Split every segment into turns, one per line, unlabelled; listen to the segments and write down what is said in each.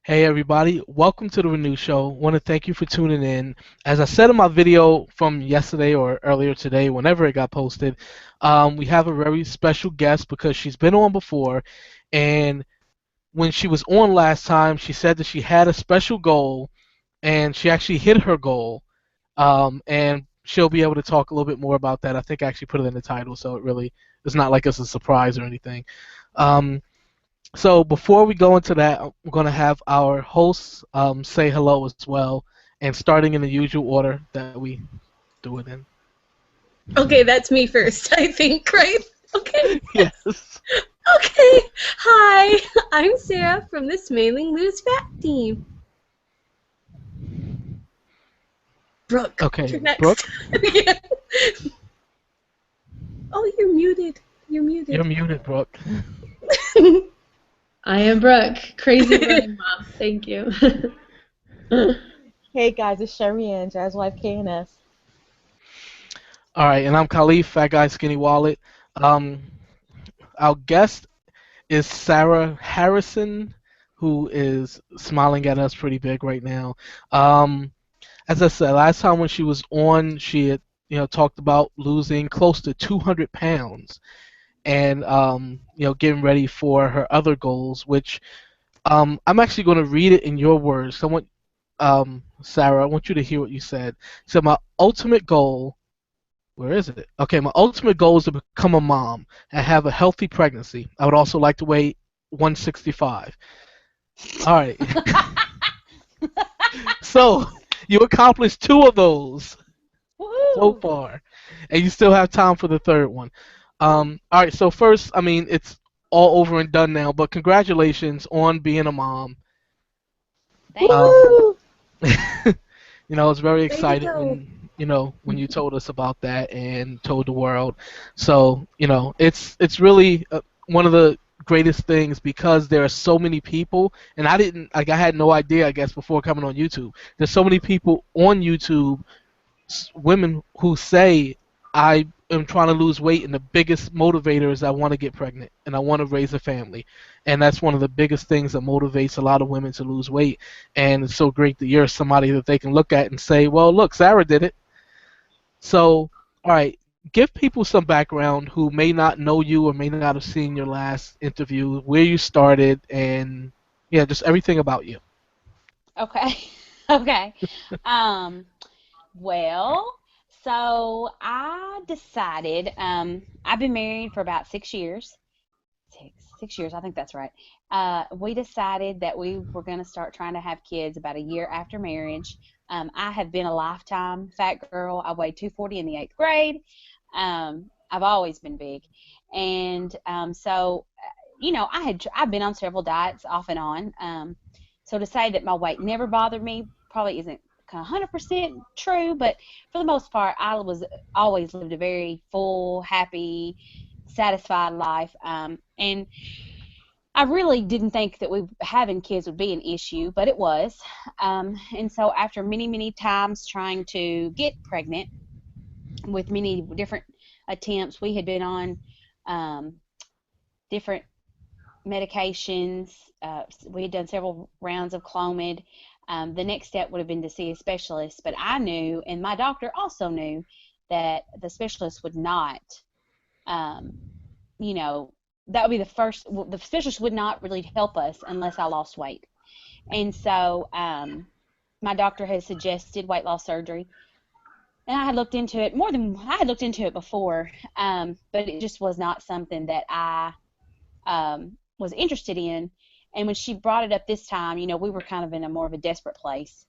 Hey everybody, welcome to the Renew Show. Want to thank you for tuning in. As I said in my video from yesterday or earlier today, whenever it got posted, we have a very special guest because she's been on before, and when she was on last time, she said that she had a special goal, and she actually hit her goal. And she'll be able to talk a little bit more about that. I think I actually put it in the title, so it's not like it's a surprise or anything. Um, so before we go into that, we're going to have our hosts say hello as well, and starting in the usual order that we do it in.
Okay, that's me first, I think, right? Okay.
Yes.
Okay. Hi, I'm Sarah from the Smiling Lose Fat team. Brooke,
Okay,
you're next.
Brooke,
Yeah. Oh, you're muted. You're
you're
muted.
muted, Brooke.
I am Brooke, crazy running mom. Thank you.
Hey guys, it's Sherry Ann, Jazz Wife KNS.
All right, and I'm Khalif, Fat Guy Skinny Wallet. Um, our guest is Sarah Harrison, who is smiling at us pretty big right now. Um, as I said, last time when she was on, she had talked about losing close to 200 pounds and getting ready for her other goals, which I'm actually going to read it in your words. So I want, Sarah, I want you to hear what you said. So my ultimate goal, where is it? Okay, my ultimate goal is to become a mom and have a healthy pregnancy. I would also like to weigh 165. All right. So you accomplished two of those so
Woohoo!
far, and you still have time for the third one. All right. So first, I mean, it's all over and done now, but congratulations on being a mom.
Thank
Um,
you.
I was very
Way to
excited
go.
when you told us about that and told the world. So it's really one of the greatest things because there are so many people, and I had no idea, I guess, before coming on YouTube. There's so many people on YouTube, women who say I am trying to lose weight, and the biggest motivator is I want to get pregnant and I want to raise a family, and that's one of the biggest things that motivates a lot of women to lose weight. And it's so great that you're somebody that they can look at and say, well, look, Sarah did it. So, all right, give people some background who may not know you or may not have seen your last interview, where you started, and yeah, just everything about you.
Okay. Okay. Um, well, so I decided, I've been married for about 6 years. Six years, I think that's right. We decided that we were going to start trying to have kids about a year after marriage. I have been a lifetime fat girl. I weighed 240 in the eighth grade. I've always been big. And I've been on several diets off and on. So to say that my weight never bothered me probably isn't 100% true, but for the most part, I was always lived a very full, happy, satisfied life. And I really didn't think that having kids would be an issue, but it was. And so after many, many times trying to get pregnant with many different attempts, we had been on um, different medications. We had done several rounds of Clomid. The next step would have been to see a specialist, but I knew, and my doctor also knew, that the specialist would not, um, you know, that would be the specialist would not really help us unless I lost weight. And so my doctor has suggested weight loss surgery. And I had looked into it I had looked into it before, but it just was not something that I was interested in. And when she brought it up this time, we were kind of in a more of a desperate place.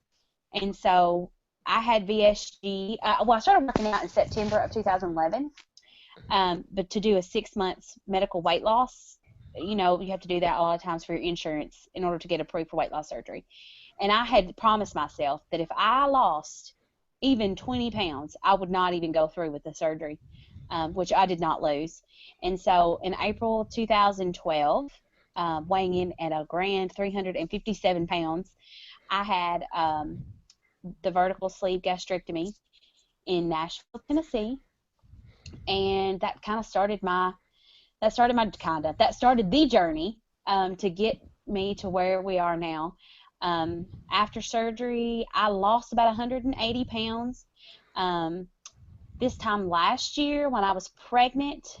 And so I had VSG. I started working out in September of 2011, but to do a 6 months medical weight loss, you have to do that a lot of times for your insurance in order to get approved for weight loss surgery. And I had promised myself that if I lost even 20 pounds, I would not even go through with the surgery, which I did not lose. And so in April 2012, weighing in at a grand 357 pounds, I had the vertical sleeve gastrectomy in Nashville, Tennessee, and that started the journey to get me to where we are now. After surgery, I lost about 180 pounds. This time last year, when I was pregnant,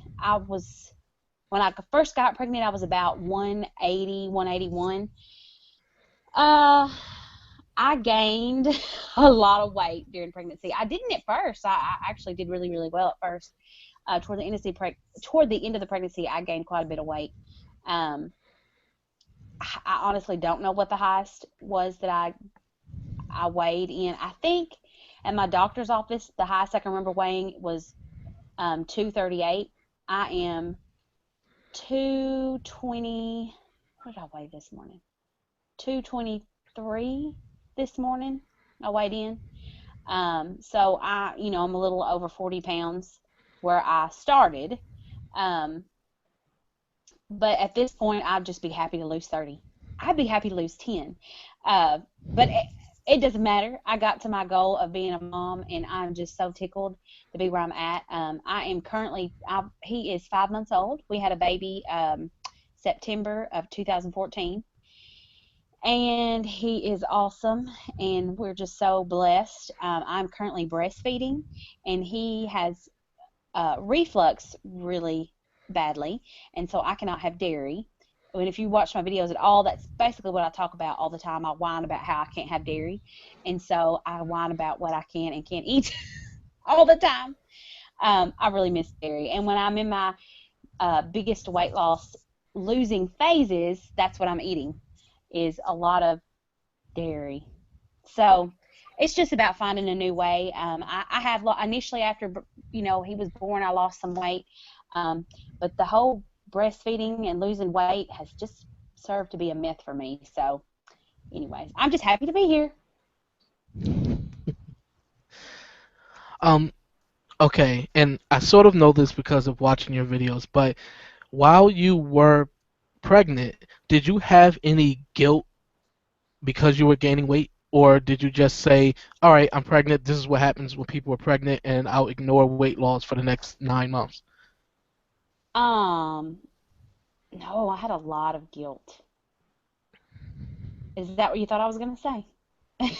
when I first got pregnant, I was about 180, 181. I gained a lot of weight during pregnancy. I didn't at first. I actually did really, really well at first. Toward the end of the pregnancy, I gained quite a bit of weight. I honestly don't know what the highest was that I weighed in. I think at my doctor's office, the highest I can remember weighing was 238. I am 220. What did I weigh this morning? 223 this morning. I weighed in. So I'm a little over 40 pounds where I started. But at this point, I'd just be happy to lose 30. I'd be happy to lose 10. But it doesn't matter. I got to my goal of being a mom, and I'm just so tickled to be where I'm at. He is 5 months old. We had a baby September of 2014. And he is awesome, and we're just so blessed. I'm currently breastfeeding, and he has reflux really badly, and so I cannot have dairy. And if you watch my videos at all, that's basically what I talk about all the time. I whine about how I can't have dairy, and so I whine about what I can and can't eat all the time. I really miss dairy, and when I'm in my biggest weight loss losing phases, that's what I'm eating, is a lot of dairy. So it's just about finding a new way. I have initially after he was born, I lost some weight, but the whole breastfeeding and losing weight has just served to be a myth for me. So, anyways, I'm just happy to be here.
Okay, and I sort of know this because of watching your videos, but while you were pregnant, did you have any guilt because you were gaining weight? Or did you just say, all right, I'm pregnant, this is what happens when people are pregnant, and I'll ignore weight loss for the next 9 months?
No, I had a lot of guilt. Is that what you thought I was going to say? I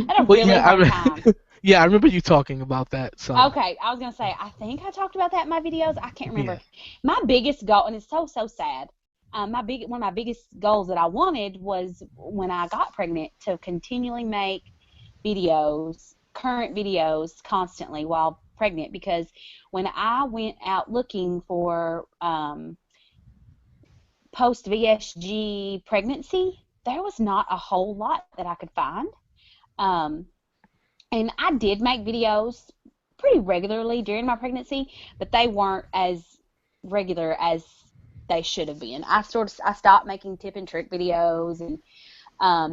had a really hard time.
Yeah, I remember you talking about that. So.
Okay, I was going to say, I think I talked about that in my videos. I can't remember. Yeah. My biggest goal, and it's so sad, one of my biggest goals that I wanted was when I got pregnant to continually make videos, current videos, constantly while pregnant, because when I went out looking for post-VSG pregnancy, there was not a whole lot that I could find. And I did make videos pretty regularly during my pregnancy, but they weren't as regular as they should have been. I stopped making tip and trick videos, and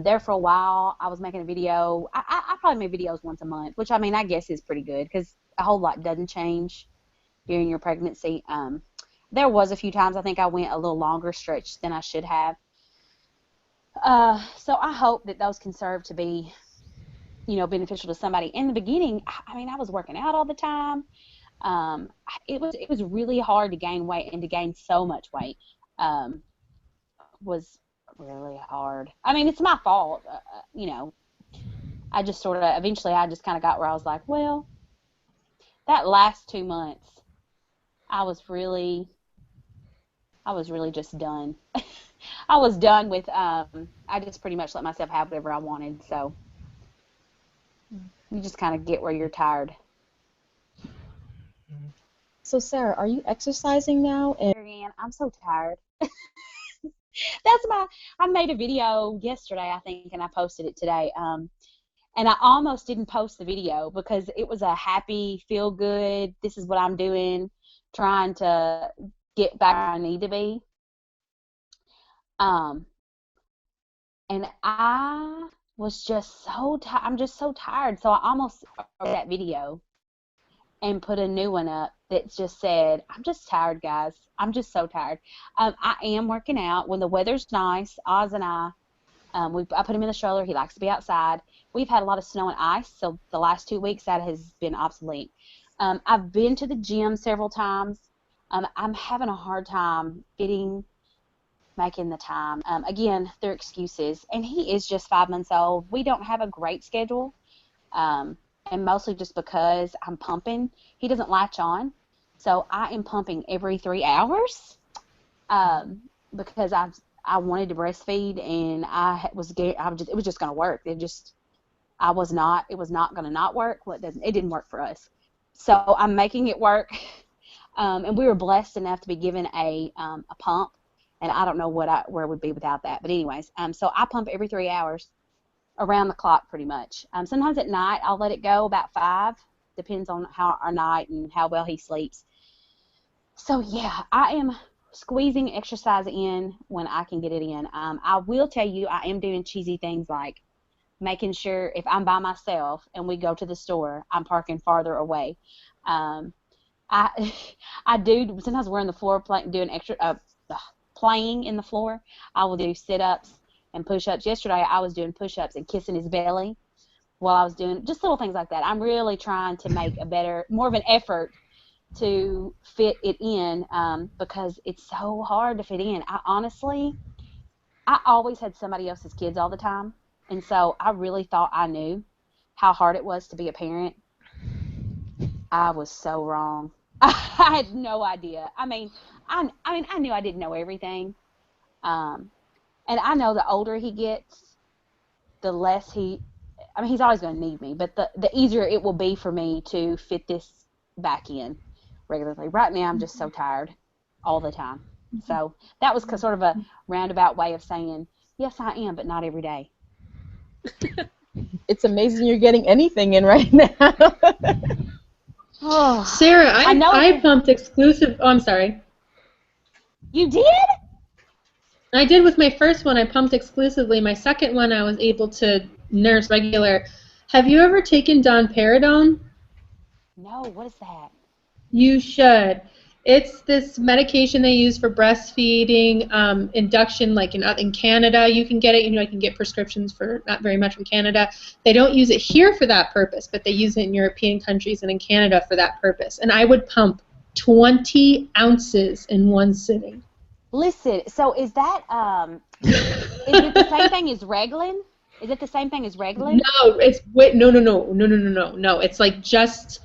there for a while I was making a video. I probably made videos once a month, which I guess is pretty good because a whole lot doesn't change during your pregnancy. There was a few times I think I went a little longer stretch than I should have. So I hope that those can serve to be, beneficial to somebody. In the beginning, I was working out all the time. It was really hard to gain weight, and to gain so much weight was really hard. It's my fault, I just eventually I just kind of got where I was like, well, that last 2 months, I was really just done. I was done with, I just pretty much let myself have whatever I wanted, so you just kind of get where you're tired.
So, Sarah, are you exercising now?
I'm so tired. I made a video yesterday, I think, and I posted it today. And I almost didn't post the video because it was a happy, feel good, this is what I'm doing, trying to get back where I need to be. And I was just so tired. I'm just so tired. So I almost wrote that video and put a new one up that just said, I'm just tired, guys. I'm just so tired. I am working out. When the weather's nice, Oz and I put him in the stroller. He likes to be outside. We've had a lot of snow and ice, so the last 2 weeks that has been obsolete. I've been to the gym several times. I'm having a hard time getting making the time. Again, they're excuses, and he is just 5 months old. We don't have a great schedule, and mostly just because I'm pumping. He doesn't latch on, so I am pumping every 3 hours because I wanted to breastfeed, and it was just going to work. It was not going to not work. Well, it didn't work for us, so I'm making it work. And we were blessed enough to be given a pump, and I don't know where we'd be without that. But anyways, so I pump every 3 hours, around the clock pretty much. Sometimes at night I'll let it go about 5, depends on how our night and how well he sleeps. So yeah, I am squeezing exercise in when I can get it in. I will tell you, I am doing cheesy things like making sure if I'm by myself and we go to the store, I'm parking farther away. I do sometimes we're on the floor doing playing in the floor. I will do sit-ups and push-ups. Yesterday I was doing push-ups and kissing his belly while I was doing just little things like that. I'm really trying to make more of an effort to fit it in because it's so hard to fit in. I always had somebody else's kids all the time, and so I really thought I knew how hard it was to be a parent. I was so wrong. I had no idea. I mean, I knew I didn't know everything, and I know the older he gets, the less he's always going to need me, but the easier it will be for me to fit this back in regularly. Right now, I'm just so tired all the time. So that was sort of a roundabout way of saying, yes, I am, but not every day.
It's amazing you're getting anything in right now.
Oh, Sarah, I pumped exclusive. Oh, I'm sorry.
You did?
I did with my first one. I pumped exclusively. My second one, I was able to nurse regular. Have you ever taken domperidone?
No. What is that?
You should. It's this medication they use for breastfeeding, induction, like in Canada. You can get it. You can get prescriptions for not very much from Canada. They don't use it here for that purpose, but they use it in European countries and in Canada for that purpose. And I would pump 20 ounces in one sitting.
Listen, so is that is it the same thing as Reglan? Is it the same thing as Reglan?
No, no. It's like just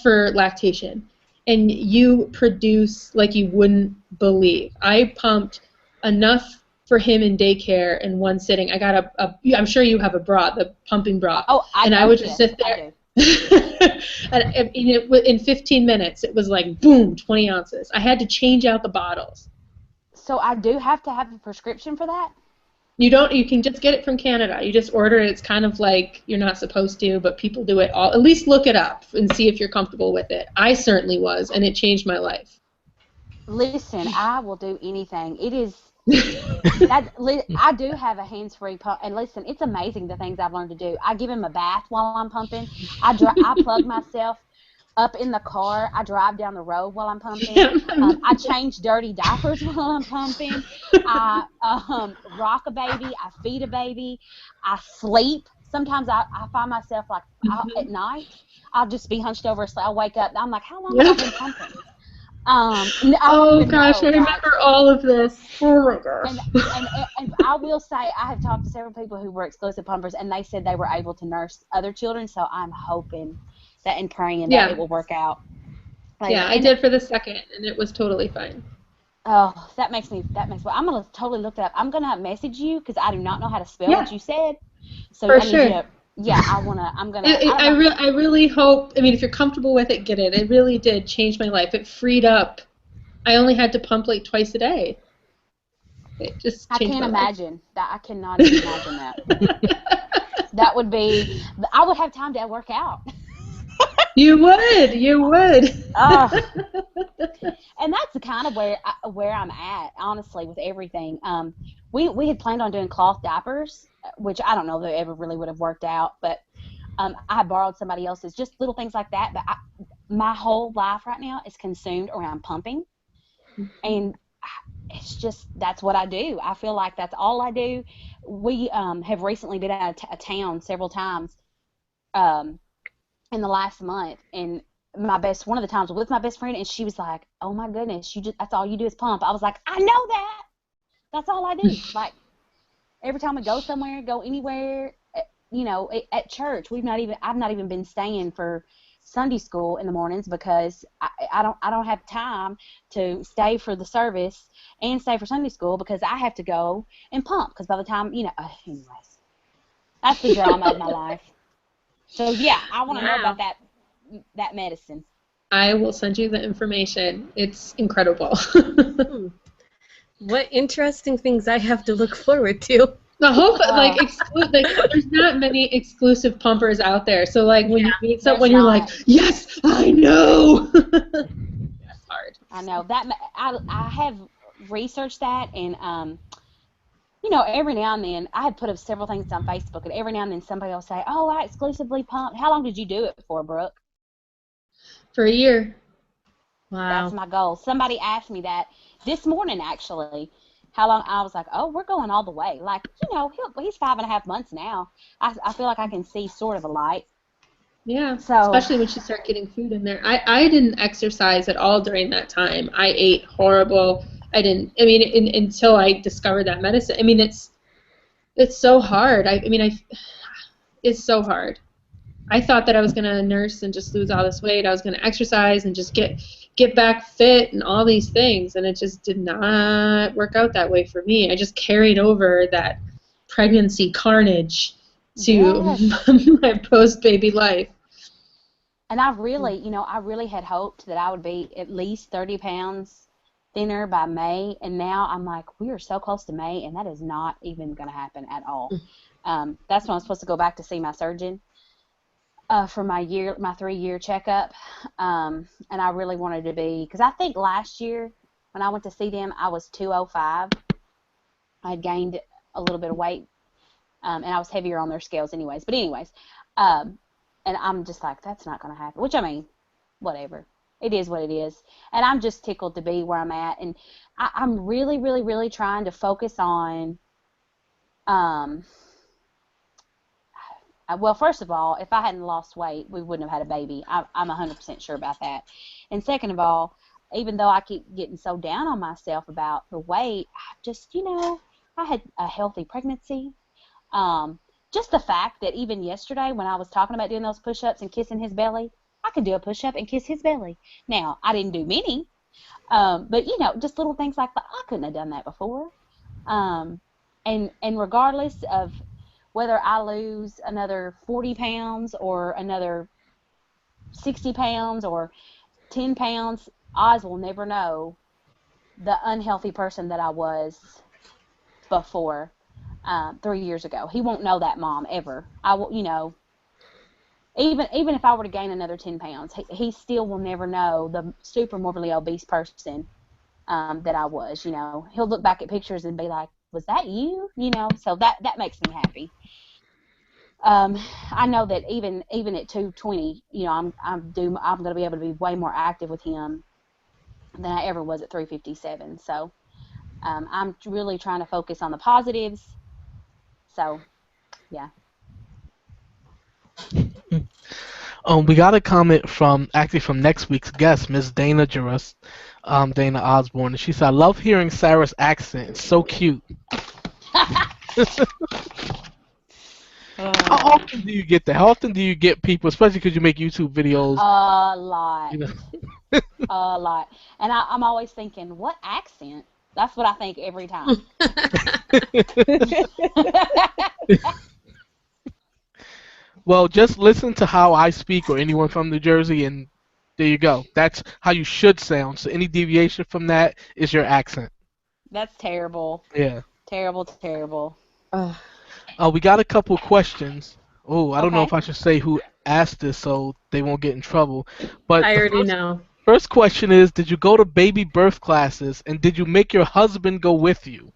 for lactation. And you produce like you wouldn't believe. I pumped enough for him in daycare in one sitting. I got I'm sure you have a bra, the pumping bra.
Oh,
I would just sit there. And in 15 minutes, it was like, boom, 20 ounces. I had to change out the bottles.
So I do have to have a prescription for that?
You don't. You can just get it from Canada. You just order it. It's kind of like you're not supposed to, but people do it all. At least look it up and see if you're comfortable with it. I certainly was, and it changed my life.
Listen, I will do anything. It is. I do have a hands-free pump, and listen, it's amazing the things I've learned to do. I give him a bath while I'm pumping. I plug myself up in the car. I drive down the road while I'm pumping. I change dirty diapers while I'm pumping. I rock a baby. I feed a baby. I sleep. Sometimes I find myself like at night, I'll just be hunched over. So I'll wake up. And I'm like, how long have I been pumping?
Oh gosh, I remember all of this. Oh my gosh.
And I will say, I have talked to several people who were exclusive pumpers, and they said they were able to nurse other children. So I'm hoping that and praying that it will work out.
I did for the second, and it was totally fine.
Oh, that makes me. I'm gonna totally look that up. I'm gonna message you because I do not know how to spell what you said. So
for sure.
I
really hope. I mean, if you're comfortable with it, get it. It really did change my life. It freed up. I only had to pump like twice a day. It just changed my life.
Imagine that. I cannot even imagine that. That would be. I would have time to work out.
You would.
And that's the kind of where I'm at, honestly, with everything. We had planned on doing cloth diapers, which I don't know that ever really would have worked out, but I borrowed somebody else's, just little things like that. But my whole life right now is consumed around pumping, and it's just that's what I do. I feel like that's all I do. We have recently been out of town several times. In the last month, and one of the times with my best friend, and she was like, "Oh my goodness, that's all you do is pump." I was like, "I know that, That's all I do. Like, every time we go somewhere, go anywhere, you know, at church, I've not even been staying for Sunday school in the mornings because I don't have time to stay for the service and stay for Sunday school because I have to go and pump because by the time, you know, anyways, that's the drama of my life. So yeah, I want to know about that medicine.
I will send you the information. It's incredible.
What interesting things I have to look forward to.
The hope, like there's not many exclusive pumpers out there. So like when you meet someone, you're like, yes, I know. That's hard.
I know that. I have researched that, and you know, every now and then I had put up several things on Facebook, and every now and then somebody will say, "Oh, I exclusively pump." How long did you do it for, Brooke?
For a year.
Wow.
That's my goal. Somebody asked me that this morning, actually. How long? I was like, oh, we're going all the way. Like, you know, he's 5.5 months now. I feel like I can see sort of a light.
Yeah,
so,
especially when you start getting food in there. I didn't exercise at all during that time. I ate horrible. Until I discovered that medicine. I mean, it's so hard. It's so hard. I thought that I was going to nurse and just lose all this weight. I was going to exercise and just get back fit and all these things, and it just did not work out that way for me. I just carried over that pregnancy carnage to my post-baby life.
And I really had hoped that I would be at least 30 pounds thinner by May, and now I'm like, we are so close to May, and that is not even going to happen at all. That's when I'm supposed to go back to see my surgeon. For my 3-year checkup, and I really wanted to be, because I think last year when I went to see them, I was 205. I had gained a little bit of weight, and I was heavier on their scales anyways. But anyways, and I'm just like, that's not going to happen, which, I mean, whatever. It is what it is. And I'm just tickled to be where I'm at, and I'm really, really, really trying to focus on well, first of all, if I hadn't lost weight, we wouldn't have had a baby. I'm 100% sure about that. And second of all, even though I keep getting so down on myself about the weight, I just, you know, I had a healthy pregnancy. Just the fact that even yesterday when I was talking about doing those push-ups and kissing his belly, I could do a push-up and kiss his belly. Now, I didn't do many, but, you know, just little things like that. I couldn't have done that before. And regardless of whether I lose another 40 pounds or another 60 pounds or 10 pounds, Oz will never know the unhealthy person that I was before 3 years ago. He won't know that, Mom, ever. I will, you know, even if I were to gain another 10 pounds, he still will never know the super morbidly obese person that I was, you know. He'll look back at pictures and be like, was that you? You know, so that makes me happy. I know that even at 220, you know, I'm going to be able to be way more active with him than I ever was at 357. So I'm really trying to focus on the positives. So, yeah.
We got a comment from next week's guest, Miss Dana Juris, Dana Osborne, and she said, "I love hearing Sarah's accent. It's so cute." How often do you get that? How often do you get people, especially because you make YouTube videos?
A lot.
You know?
A lot. And I'm always thinking, what accent? That's what I think every time.
Well, just listen to how I speak or anyone from New Jersey, and there you go. That's how you should sound. So any deviation from that is your accent.
That's terrible.
Yeah.
Terrible, terrible.
We got a couple questions. Oh, I don't know
Okay.
if I should say who asked this so they won't get in trouble. But
I already know.
First question is, did you go to baby birth classes, and did you make your husband go with you?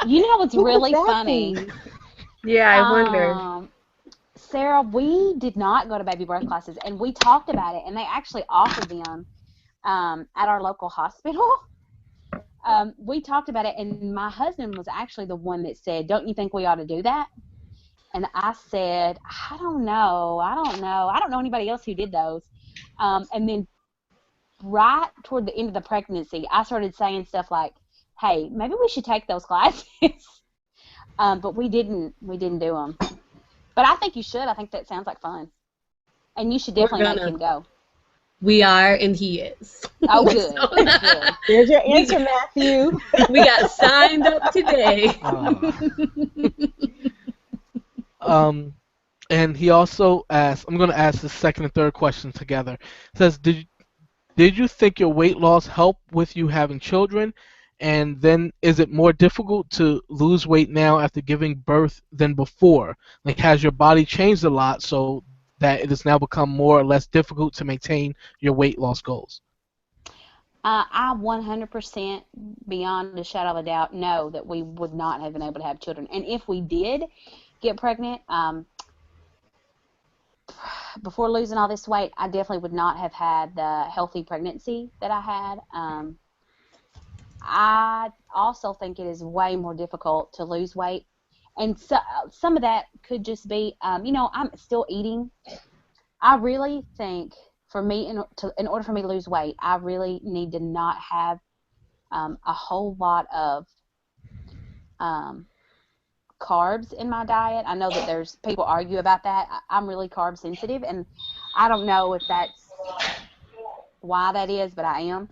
You know what's really
that
funny?
be?
Yeah, I wondered.
Sarah, we did not go to baby birth classes, and we talked about it, and they actually offered them at our local hospital. We talked about it, and my husband was actually the one that said, "Don't you think we ought to do that?" And I said, I don't know. I don't know anybody else who did those. And then right toward the end of the pregnancy, I started saying stuff like, "Hey, maybe we should take those classes." But we didn't do them. But I think you should. I think that sounds like fun, and you should definitely make him go.
We are, and he is.
Oh, good. Good.
There's your answer, Matthew.
We got signed up today.
And he also asked, I'm going to ask the second and third question together. It says, did you think your weight loss helped with you having children? And then is it more difficult to lose weight now after giving birth than before? Like, has your body changed a lot so that it has now become more or less difficult to maintain your weight loss goals?
I 100%, beyond a shadow of a doubt, know that we would not have been able to have children. And if we did get pregnant, before losing all this weight, I definitely would not have had the healthy pregnancy that I had. I also think it is way more difficult to lose weight. And so, some of that could just be, I'm still eating. I really think for me, in order for me to lose weight, I really need to not have a whole lot of carbs in my diet. I know that there's people argue about that. I'm really carb sensitive, and I don't know if that's why that is, but I am.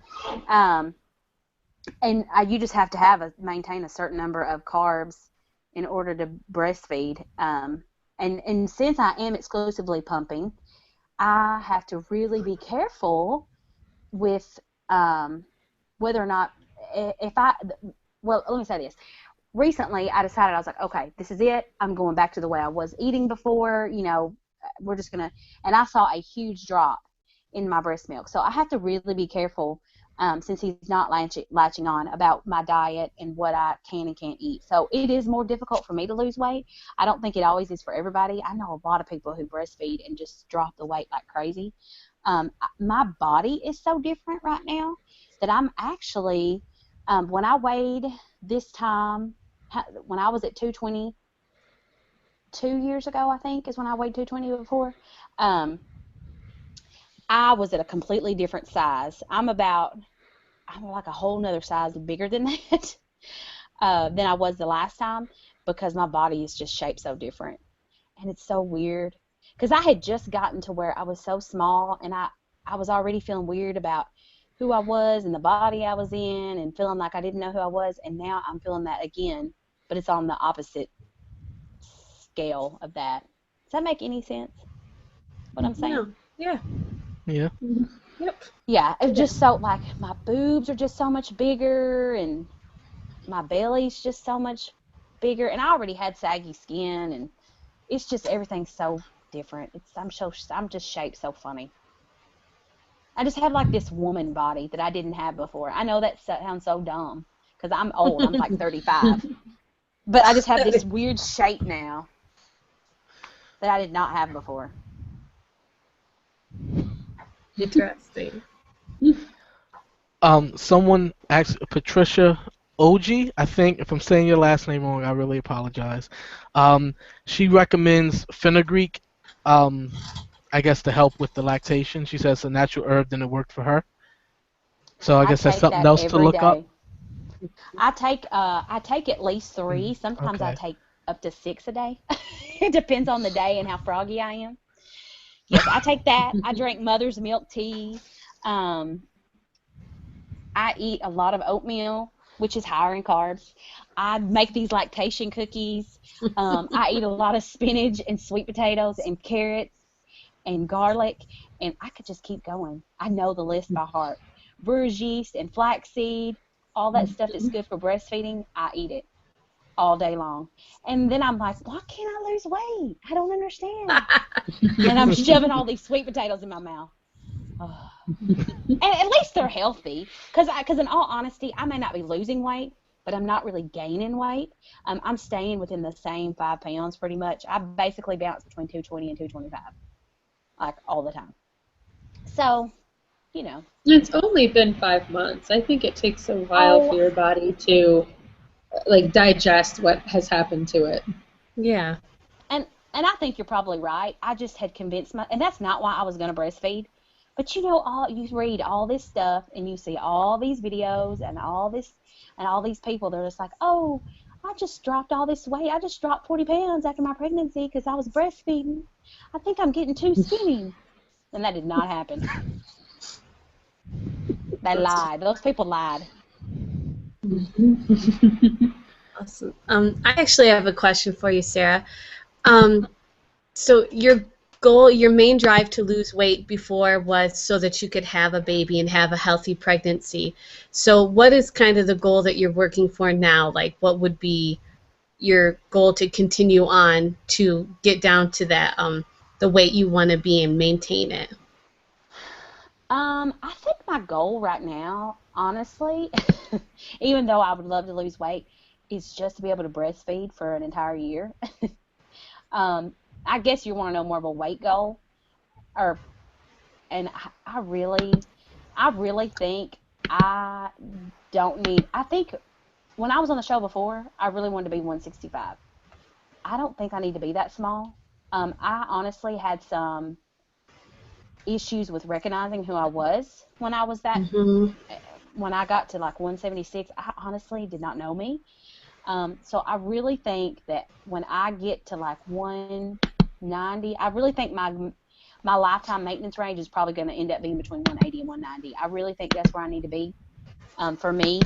And you just have to maintain a certain number of carbs in order to breastfeed. And since I am exclusively pumping, I have to really be careful with whether or not let me say this. Recently, I decided, I was like, okay, this is it. I'm going back to the way I was eating before. We're just going to, and I saw a huge drop in my breast milk. So I have to really be careful since he's not latching on about my diet and what I can and can't eat. So it is more difficult for me to lose weight. I don't think it always is for everybody. I know a lot of people who breastfeed and just drop the weight like crazy. My body is so different right now that I'm actually, when I weighed this time, when I was at 220, 2 years ago, I think, is when I weighed 220 before, I was at a completely different size. I'm like a whole nother size bigger than that than I was the last time, because my body is just shaped so different. And it's so weird, because I had just gotten to where I was so small, and I was already feeling weird about who I was and the body I was in, and feeling like I didn't know who I was, and now I'm feeling that again, but it's on the opposite scale of that. Does that make any sense, what I'm saying?
Yeah.
Yeah.
Yep.
Yeah, it's just so, like, my boobs are just so much bigger, and my belly's just so much bigger, and I already had saggy skin, and it's just, everything's so different. I'm just shaped so funny. I just have like this woman body that I didn't have before. I know that sounds so dumb because I'm old. I'm like 35. But I just have this weird shape now that I did not have before.
Interesting.
Someone asked, Patricia Oji, I think, if I'm saying your last name wrong, I really apologize. She recommends fenugreek, I guess, to help with the lactation. She says it's a natural herb, and it worked for her. So I guess that's something else to look up.
I take at least 3. Sometimes okay. I take up to 6 a day. It depends on the day and how froggy I am. Yes, I take that. I drink mother's milk tea. I eat a lot of oatmeal, which is higher in carbs. I make these lactation cookies. I eat a lot of spinach and sweet potatoes and carrots and garlic, and I could just keep going. I know the list by heart. Brewer's yeast and flaxseed, all that stuff that's good for breastfeeding, I eat it all day long. And then I'm like, why can't I lose weight? I don't understand. And I'm shoving all these sweet potatoes in my mouth. Oh. And at least they're healthy, because in all honesty, I may not be losing weight, but I'm not really gaining weight. I'm staying within the same 5 pounds pretty much. I basically bounce between 220 and 225, like all the time. So, you know.
It's only been 5 months. I think it takes a while for your body to like digest what has happened to it.
Yeah.
And I think you're probably right. I just had convinced and that's not why I was going to breastfeed. But you read all this stuff and you see all these videos and all these people. They're just like, oh, I just dropped all this weight. I just dropped 40 pounds after my pregnancy because I was breastfeeding. I think I'm getting too skinny. And that did not happen. They lied. Those people lied.
Awesome. I actually have a question for you, Sarah. So your goal, your main drive to lose weight before was so that you could have a baby and have a healthy pregnancy. So what is kind of the goal that you're working for now? Like, what would be your goal to continue on to get down to that the weight you want to be and maintain it?
I think my goal right now, honestly, even though I would love to lose weight, is just to be able to breastfeed for an entire year. I guess you want to know more of a weight goal, and I really think I don't need. I think when I was on the show before, I really wanted to be 165. I don't think I need to be that small. I honestly had some issues with recognizing who I was when I was that. When I got to like 176, I honestly did not know me. So I really think that when I get to like 190, I really think my lifetime maintenance range is probably going to end up being between 180 and 190. I really think that's where I need to be. For me,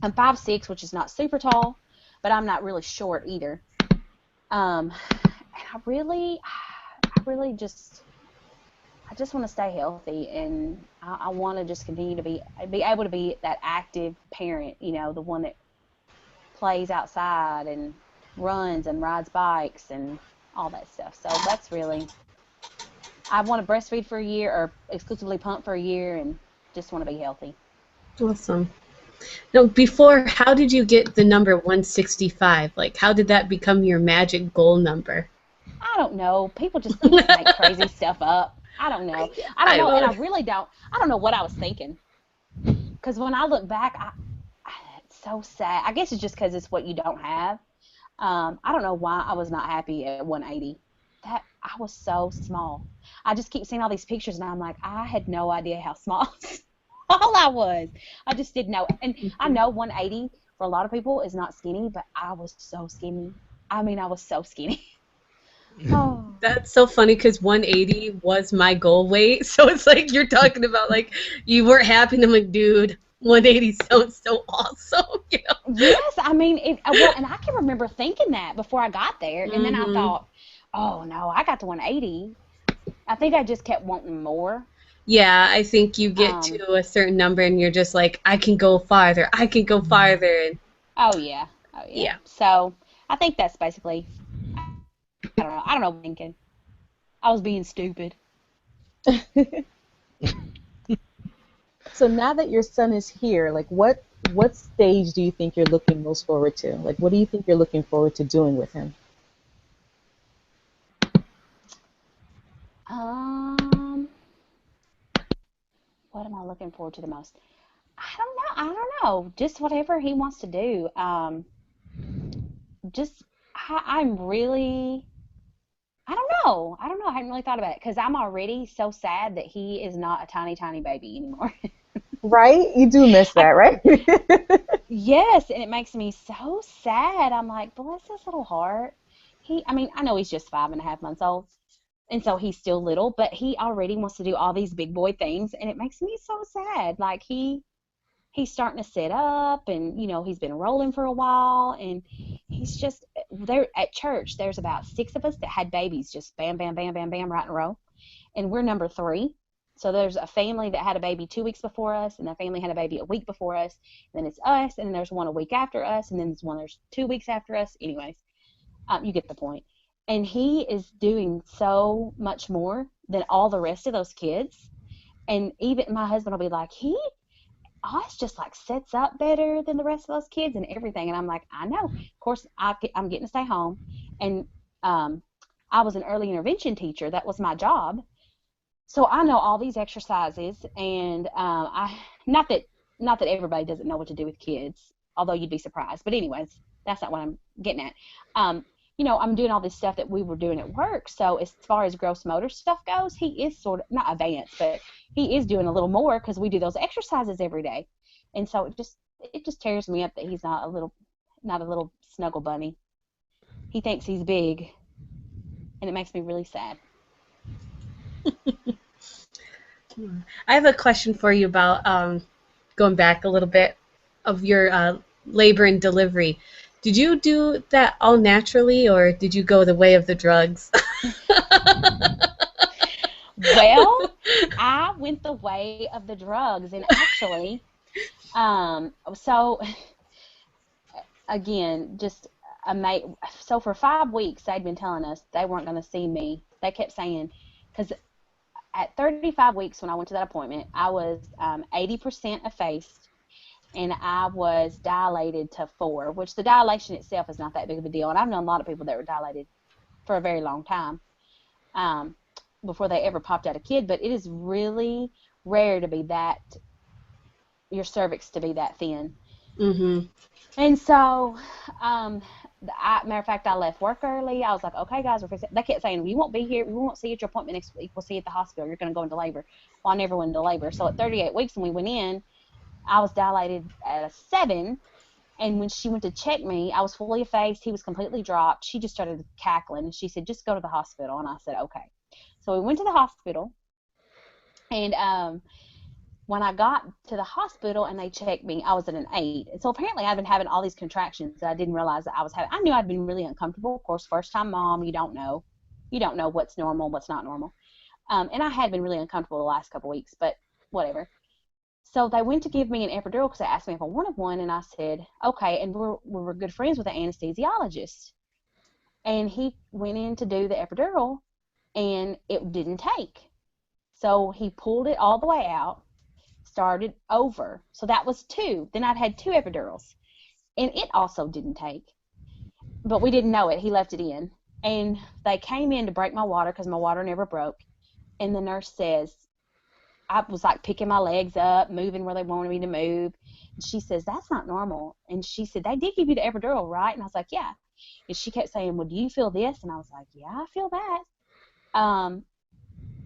I'm 5'6", which is not super tall, but I'm not really short either. And I just want to stay healthy, and I want to just continue to be able to be that active parent, the one that plays outside and runs and rides bikes and all that stuff. So that's really, I want to breastfeed for a year or exclusively pump for a year and just want to be healthy.
Awesome. Now, before, how did you get the number 165? Like, how did that become your magic goal number?
I don't know. People just make crazy stuff up. I don't know. And I really don't. I don't know what I was thinking. Because when I look back, it's so sad. I guess it's just because it's what you don't have. I don't know why I was not happy at 180. I was so small. I just keep seeing all these pictures, and I'm like, I had no idea how small I was. I just didn't know. And I know 180 for a lot of people is not skinny, but I was so skinny. I mean, I was so skinny. Oh.
That's so funny because 180 was my goal weight. So it's like you're talking about like you weren't happy. And I'm like, dude, 180 sounds so awesome.
Yes, I mean, and I can remember thinking that before I got there. And then I thought, oh, no, I got to 180. I think I just kept wanting more.
Yeah, I think you get to a certain number and you're just like, I can go farther. I can go farther. And
Oh, yeah. So I think that's basically, I don't know what I'm thinking. I was being stupid.
So now that your son is here, like what stage do you think you're looking most forward to? Like what do you think you're looking forward to doing with him?
What am I looking forward to the most? I don't know. Just whatever he wants to do. I'm really, I don't know. I haven't really thought about it because I'm already so sad that he is not a tiny, tiny baby anymore.
Right? You do miss that, right?
Yes, and it makes me so sad. I'm like, bless his little heart. I know he's just 5.5 months old, and so he's still little, but he already wants to do all these big boy things, and it makes me so sad. Like he's starting to sit up, and he's been rolling for a while, and he's just there at church. There's about 6 of us that had babies, just bam, bam, bam, bam, bam, right in a row, and we're number 3. So there's a family that had a baby 2 weeks before us, and that family had a baby a week before us, and then it's us, and then there's one a week after us, and then there's 2 weeks after us. Anyways, you get the point. And he is doing so much more than all the rest of those kids. And even my husband will be like, he always just like sets up better than the rest of those kids and everything. And I'm like, I know. Of course, I'm getting to stay home. And I was an early intervention teacher. That was my job. So I know all these exercises. And not that everybody doesn't know what to do with kids, although you'd be surprised. But anyways, that's not what I'm getting at. I'm doing all this stuff that we were doing at work. So as far as gross motor stuff goes, he is sort of not advanced, but he is doing a little more because we do those exercises every day. And so it just tears me up that he's not a little snuggle bunny. He thinks he's big, and it makes me really sad.
I have a question for you about going back a little bit of your labor and delivery. Did you do that all naturally, or did you go the way of the drugs?
Well, I went the way of the drugs, and actually, so again, so for 5 weeks they'd been telling us they weren't going to see me. They kept saying, because at 35 weeks when I went to that appointment, I was 80% effaced, and I was dilated to 4, which the dilation itself is not that big of a deal. And I've known a lot of people that were dilated for a very long time before they ever popped out a kid, but it is really rare to be your cervix to be that thin.
Mm-hmm.
And so, matter of fact, I left work early. I was like, okay, guys, they kept saying, you won't be here. We won't see you at your appointment next week. We'll see you at the hospital. You're going to go into labor. Well, I never went into labor. So at 38 weeks when we went in, I was dilated at a 7. And when she went to check me, I was fully effaced. He was completely dropped. She just started cackling. And she said, just go to the hospital. And I said, okay. So we went to the hospital. And when I got to the hospital and they checked me, I was at an 8. And so apparently I'd been having all these contractions that I didn't realize that I was having. I knew I'd been really uncomfortable. Of course, first-time mom, you don't know. You don't know what's normal, what's not normal. And I had been really uncomfortable the last couple of weeks, but whatever. So they went to give me an epidural because they asked me if I wanted one, and I said, okay. And we were good friends with the anesthesiologist. And he went in to do the epidural, and it didn't take. So he pulled it all the way out, started over. So that was 2. Then I'd had 2 epidurals, and it also didn't take. But we didn't know it. He left it in. And they came in to break my water because my water never broke. And the nurse says, I was like picking my legs up, moving where they wanted me to move. And she says, that's not normal. And she said, they did give you the epidural, right? And I was like, yeah. And she kept saying, well, do you feel this? And I was like, yeah, I feel that.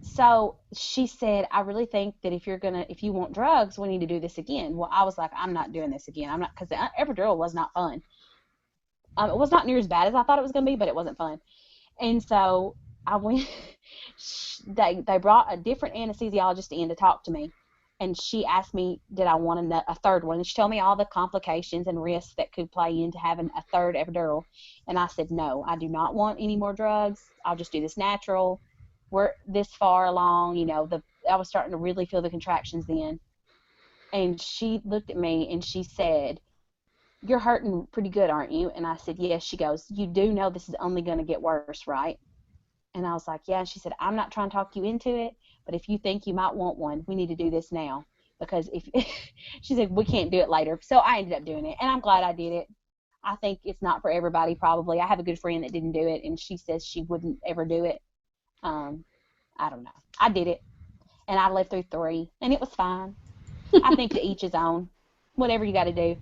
So she said, I really think that if you want drugs, we need to do this again. Well, I was like, I'm not doing this again. I'm not, because the epidural was not fun. It was not near as bad as I thought it was going to be, but it wasn't fun. And so I went, they brought a different anesthesiologist in to talk to me, and she asked me, did I want a third one? And she told me all the complications and risks that could play into having a third epidural. And I said, no, I do not want any more drugs. I'll just do this natural. We're this far along, I was starting to really feel the contractions then. And she looked at me and she said, you're hurting pretty good, aren't you? And I said, yes. She goes, you do know this is only going to get worse, right? And I was like, yeah. And she said, I'm not trying to talk you into it, but if you think you might want one, we need to do this now. Because she said, we can't do it later. So I ended up doing it, and I'm glad I did it. I think it's not for everybody, probably. I have a good friend that didn't do it, and she says she wouldn't ever do it. I don't know. I did it, and I lived through 3, and it was fine. I think to each his own. Whatever you got to do.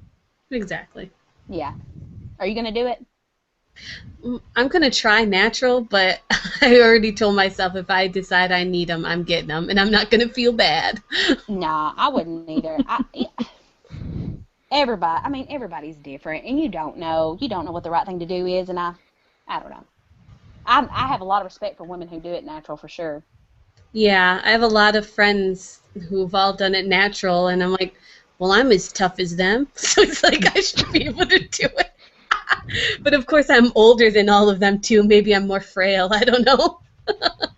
Exactly.
Yeah. Are you going to do it?
I'm going to try natural, but I already told myself if I decide I need them, I'm getting them, and I'm not going to feel bad.
Nah, I wouldn't either. Everybody's different, and you don't know what the right thing to do is, and I don't know. I have a lot of respect for women who do it natural, for sure.
Yeah, I have a lot of friends who've all done it natural, and I'm like, well, I'm as tough as them, so it's like I should be able to do it. But of course, I'm older than all of them too. Maybe I'm more frail. I don't know.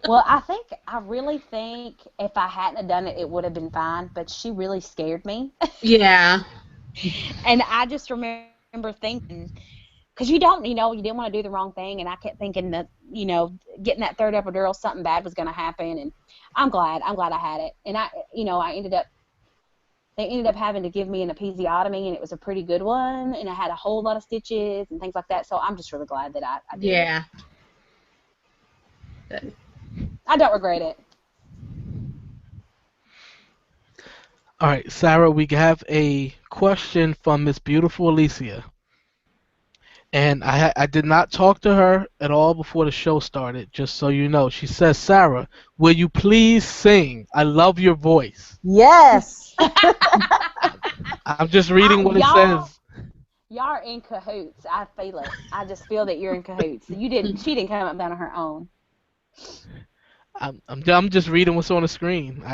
Well, I really think if I hadn't have done it, it would have been fine. But she really scared me.
Yeah.
And I just remember thinking, because you didn't want to do the wrong thing, and I kept thinking that, getting that third epidural, something bad was going to happen. And I'm glad I had it. And they ended up having to give me an episiotomy, and it was a pretty good one, and I had a whole lot of stitches and things like that. So I'm just really glad that I did it.
Yeah. Good.
I don't regret it.
All right, Sarah, we have a question from Miss Beautiful Alicia. And I did not talk to her at all before the show started, just so you know. She says, Sarah, will you please sing? I love your voice.
Yes.
I'm just reading what it
Y'all,
says.
y'all are in cahoots. I feel it. I just feel that you're in cahoots. You didn't. She didn't come up on her own.
I'm just reading what's on the screen.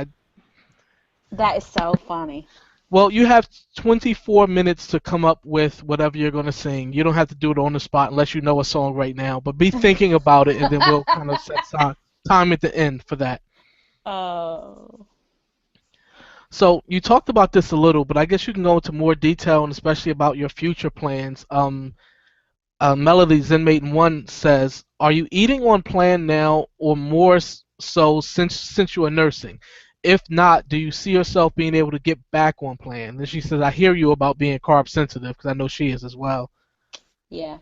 That is so funny.
Well, you have 24 minutes to come up with whatever you're going to sing. You don't have to do it on the spot unless you know a song right now, but be thinking about it, and then we'll kind of set time at the end for that.
Oh.
So you talked about this a little, but I guess you can go into more detail, and especially about your future plans. Melody Zenmate 1 says, "Are you eating on plan now, or more so since you are nursing? If not, do you see yourself being able to get back on plan?" Then she says, "I hear you about being carb sensitive because I know she is as well."
Yeah.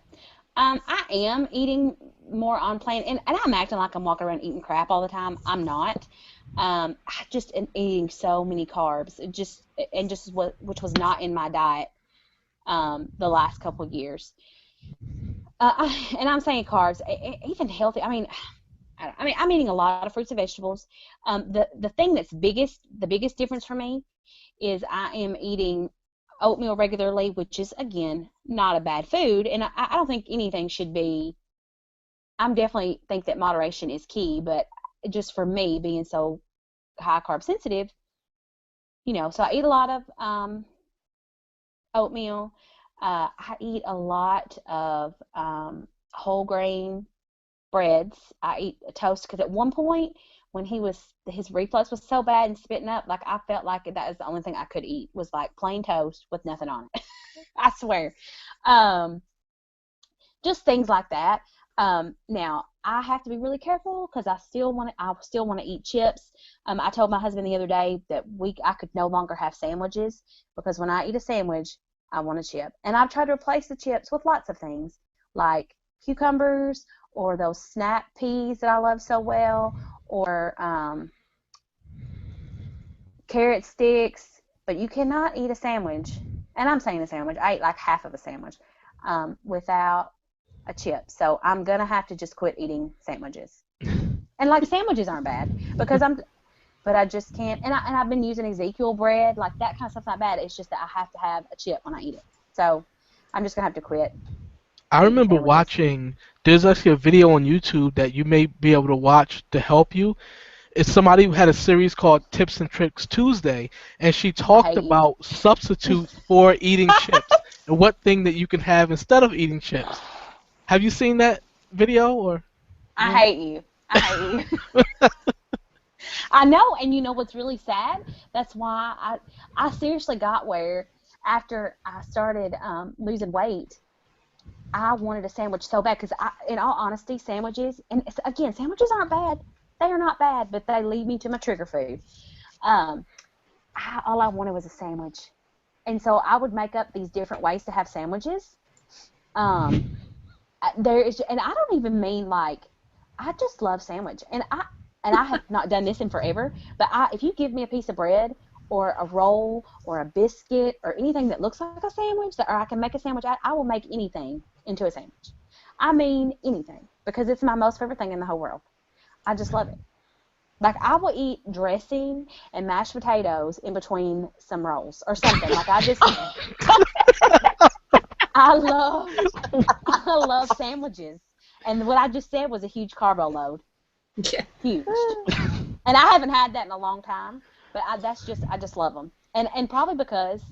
I am eating more on plan, and I'm acting like I'm walking around eating crap all the time. I'm not. I just am eating so many carbs, which was not in my diet the last couple of years. And I'm saying carbs, even healthy. I mean, I'm eating a lot of fruits and vegetables. The thing the biggest difference for me is I am eating oatmeal regularly, which is again not a bad food, and I don't think anything should be. I'm definitely think that moderation is key, but just for me being so high carb sensitive, so I eat a lot of oatmeal. I eat a lot of whole grain breads. I eat a toast because at one point when his reflux was so bad and spitting up, like I felt like that was the only thing I could eat was like plain toast with nothing on it. I swear. Just things like that. Now I have to be really careful because I still want to eat chips. I told my husband the other day that I could no longer have sandwiches because when I eat a sandwich, I want a chip. And I've tried to replace the chips with lots of things like cucumbers or those snap peas that I love so well, or carrot sticks. But you cannot eat a sandwich, and I'm saying a sandwich, I ate like half of a sandwich, without a chip. So I'm going to have to just quit eating sandwiches. And like sandwiches aren't bad but I just can't. And I've been using Ezekiel bread, like that kind of stuff's not bad. It's just that I have to have a chip when I eat it. So I'm just going to have to quit.
I remember watching, there's actually a video on YouTube that you may be able to watch to help you. It's somebody who had a series called Tips and Tricks Tuesday, and she talked about substitutes for eating chips and what thing that you can have instead of eating chips. Have you seen that video? Or
I hate you. I hate you. I know, and you know what's really sad? That's why I seriously got where after I started losing weight, I wanted a sandwich so bad because, in all honesty, sandwiches, and again, sandwiches aren't bad. They are not bad, but they lead me to my trigger food. All I wanted was a sandwich. And so I would make up these different ways to have sandwiches. And I don't even mean like, I just love sandwich. And I have not done this in forever, but if you give me a piece of bread or a roll or a biscuit or anything that looks like a sandwich, or I can make a sandwich, I will make anything into a sandwich. I mean anything, because it's my most favorite thing in the whole world. I just love it. Like I will eat dressing and mashed potatoes in between some rolls or something. Like I love sandwiches. And what I just said was a huge carbo load.
Yeah.
Huge. And I haven't had that in a long time, but I just love them. And probably because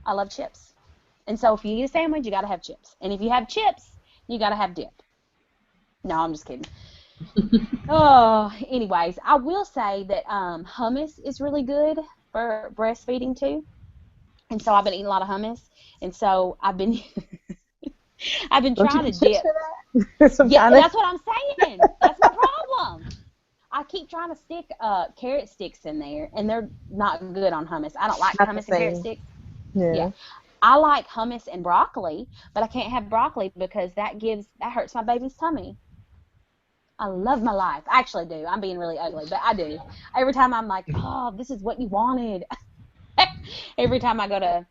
I love chips. And so if you eat a sandwich, you got to have chips. And if you have chips, you got to have dip. No, I'm just kidding. Oh, anyways, I will say that hummus is really good for breastfeeding too. And so I've been eating a lot of hummus. And so I've been trying to dip. Yeah, that's what I'm saying. That's my problem. I keep trying to stick carrot sticks in there, and they're not good on hummus. I don't like hummus and carrot sticks. Yeah. I like hummus and broccoli, but I can't have broccoli because that hurts my baby's tummy. I love my life. I actually do. I'm being really ugly, but I do. Every time I'm like, oh, this is what you wanted. Every time I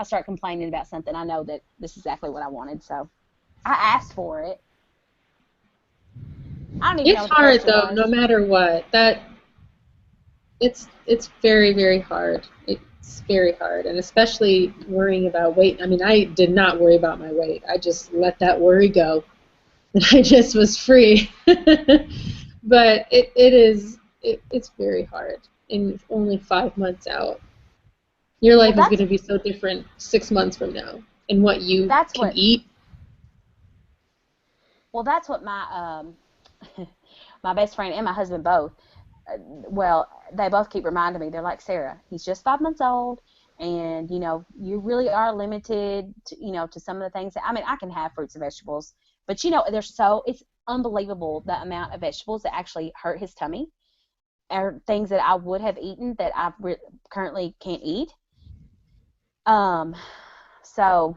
start complaining about something, I know that this is exactly what I wanted. So I asked for it. I don't even know
It's
what the
hard
question
though, no
was.
matter what. It's very, very hard. It's very hard, and especially worrying about weight. I mean, I did not worry about my weight. I just let that worry go, and I just was free. But it's very hard. And only 5 months out, your
Well,
life is going to be so different 6 months from now, and what you
that's
can
what
eat.
well that's what my my best friend and my husband both. Well, they both keep reminding me. They're like, Sarah, he's just 5 months old, and you really are limited to, to some of the things that, I mean, I can have fruits and vegetables, but it's unbelievable the amount of vegetables that actually hurt his tummy, or things that I would have eaten that I currently can't eat. Um, so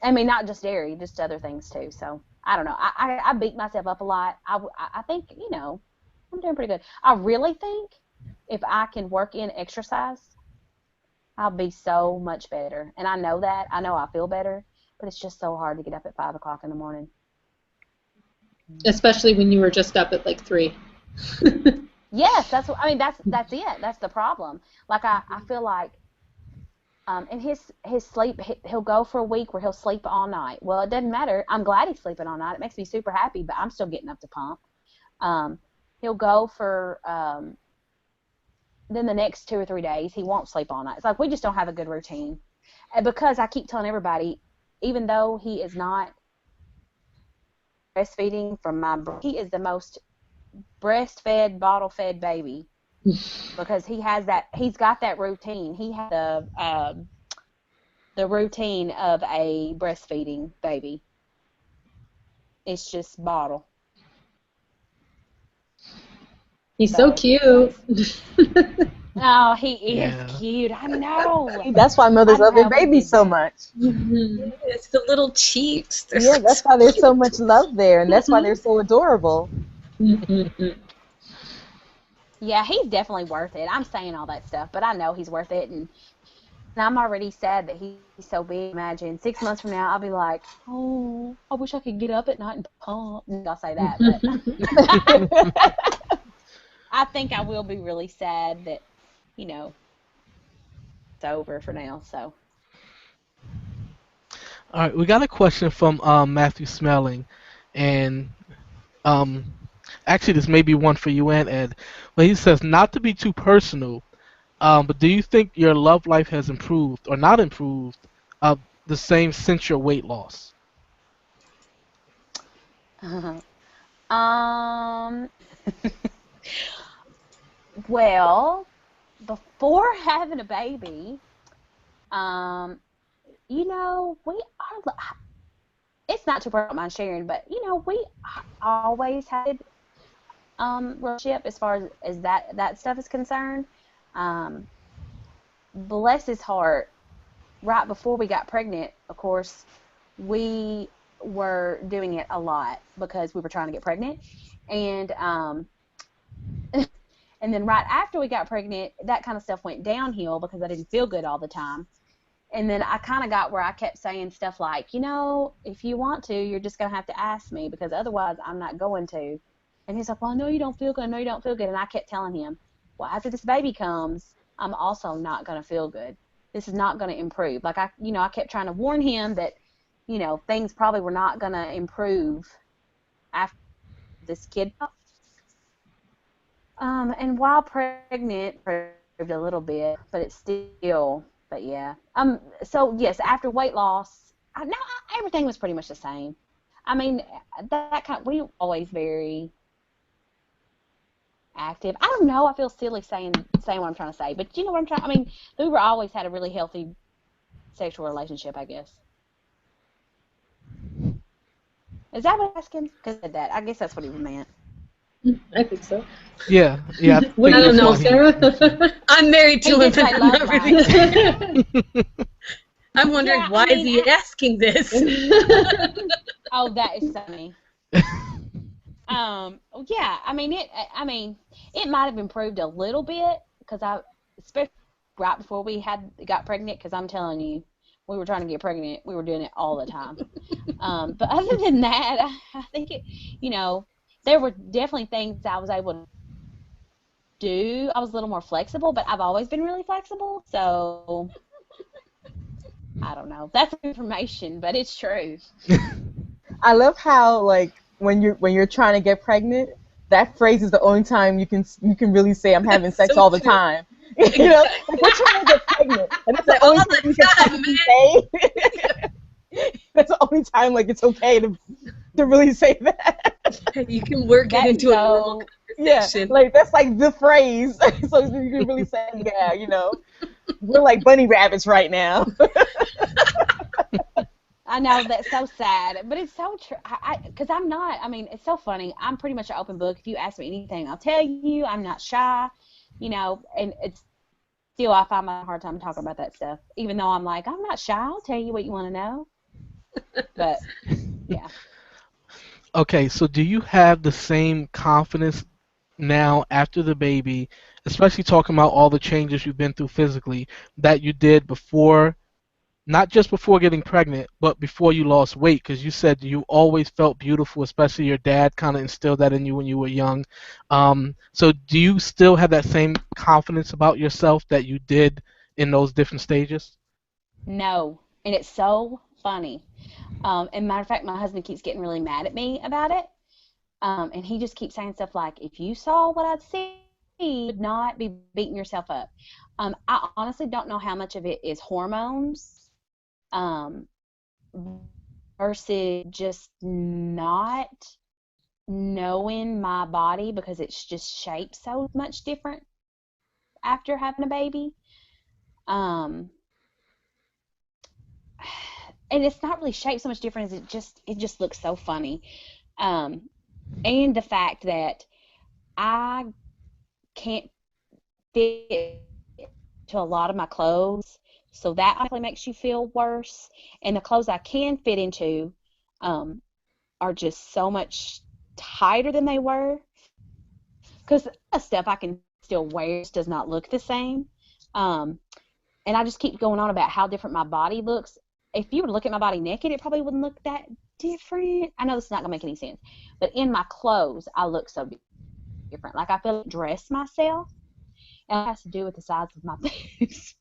I mean, not just dairy, just other things too. So I don't know. I beat myself up a lot. I think I'm doing pretty good. I really think if I can work in exercise, I'll be so much better. And I know that. I know I feel better, but it's just so hard to get up at 5 o'clock in the morning.
Especially when you were just up at like 3.
Yes, that's what I mean. That's it. That's the problem. Like I feel like and his sleep, he'll go for a week where he'll sleep all night. Well, it doesn't matter. I'm glad he's sleeping all night. It makes me super happy, but I'm still getting up to pump. Um, he'll go for then the next 2 or 3 days he won't sleep all night. It's like we just don't have a good routine. And because I keep telling everybody, even though he is not breastfeeding from he is the most breastfed, bottle-fed baby because he's got that routine. He has the routine of a breastfeeding baby. It's just bottle.
He's so cute.
Oh, he is
Yeah.
cute. I know.
That's why
I
mothers
know
love their
how we
babies
did
so
that.
much.
It's the little cheeks. They're
Yeah,
so
that's why there's so
cute.
much love there, and that's why they're so adorable.
Yeah, he's definitely worth it. I'm saying all that stuff, but I know he's worth it, and I'm already sad that he's so big. Imagine 6 months from now, I'll be like, oh, I wish I could get up at night and pump. I'll say that, but I think I will be really sad that, it's over for now. So,
All right, we got a question from Matthew Smelling, and um, actually this may be one for you and Ed. But he says, not to be too personal, but do you think your love life has improved or not improved the same since your weight loss?
um, well, before having a baby, um, we are. It's not too personal, mind sharing, but we always had relationship as far as that stuff is concerned. Um, Bless his heart, right before we got pregnant, of course, we were doing it a lot because we were trying to get pregnant, and and then right after we got pregnant, that kind of stuff went downhill because I didn't feel good all the time. And then I kind of got where I kept saying stuff like, if you want to, you're just going to have to ask me because otherwise I'm not going to. And he's like, well, I know you don't feel good. I know you don't feel good. And I kept telling him, well, after this baby comes, I'm also not going to feel good. This is not going to improve. Like, I kept trying to warn him that, things probably were not going to improve after this kid. And while pregnant, improved a little bit, but it's still, but yeah. So yes, after weight loss, everything was pretty much the same. I mean, we were always very active. I don't know. I feel silly saying what I'm trying to say, but you know what I'm trying. I mean, we were always had a really healthy sexual relationship, I guess. Is that what you're asking? Because I guess that's what he meant.
I think so.
Yeah.
What
I
do you
don't know,
Sarah?
I'm married to
He
him,
did
but
say
I'm
love
not really.
Yeah,
I'm wondering
Yeah,
why is he asking this?
Oh, that is funny. Yeah, I mean it might have improved a little bit because especially right before we got pregnant, because I'm telling you, we were trying to get pregnant, we were doing it all the time. But other than that, I think there were definitely things I was able to do. I was a little more flexible, but I've always been really flexible. So I don't know. That's information, but it's true.
I love how like when you're trying to get pregnant, that phrase is the only time you can really say I'm having sex
so
all the
true.
time. You know, like we're trying to get pregnant, and that's the only
All
time
the
you can
time,
technically say. That's the only time like it's okay to really say that.
You can work it
That's
into a normal
so
Yeah,
conversation.
like that's like the phrase, so you can really say, yeah, we're like bunny rabbits right now.
I know that's so sad, but it's so true. Because I'm not. I mean, it's so funny. I'm pretty much an open book. If you ask me anything, I'll tell you. I'm not shy, and it's still I find my hard time talking about that stuff. Even though I'm like, I'm not shy. I'll tell you what you want to know. But yeah.
Okay, so do you have the same confidence now after the baby, especially talking about all the changes you've been through physically, that you did before, not just before getting pregnant, but before you lost weight? Because you said you always felt beautiful, especially your dad kind of instilled that in you when you were young. So do you still have that same confidence about yourself that you did in those different stages?
No, and it's so funny. And matter of fact, my husband keeps getting really mad at me about it. And he just keeps saying stuff like, if you saw what I'd see, you would not be beating yourself up. I honestly don't know how much of it is hormones um, versus just not knowing my body because it's just shaped so much different after having a baby. Um, and it's not really shaped so much different as it just looks so funny. And the fact that I can't fit to a lot of my clothes, so that actually makes you feel worse. And the clothes I can fit into are just so much tighter than they were. Because the stuff I can still wear just does not look the same. And I just keep going on about how different my body looks. If you were to look at my body naked, it probably wouldn't look that different. I know this is not going to make any sense. But in my clothes, I look so different. Like I feel like I dress myself. And it has to do with the size of my boobs,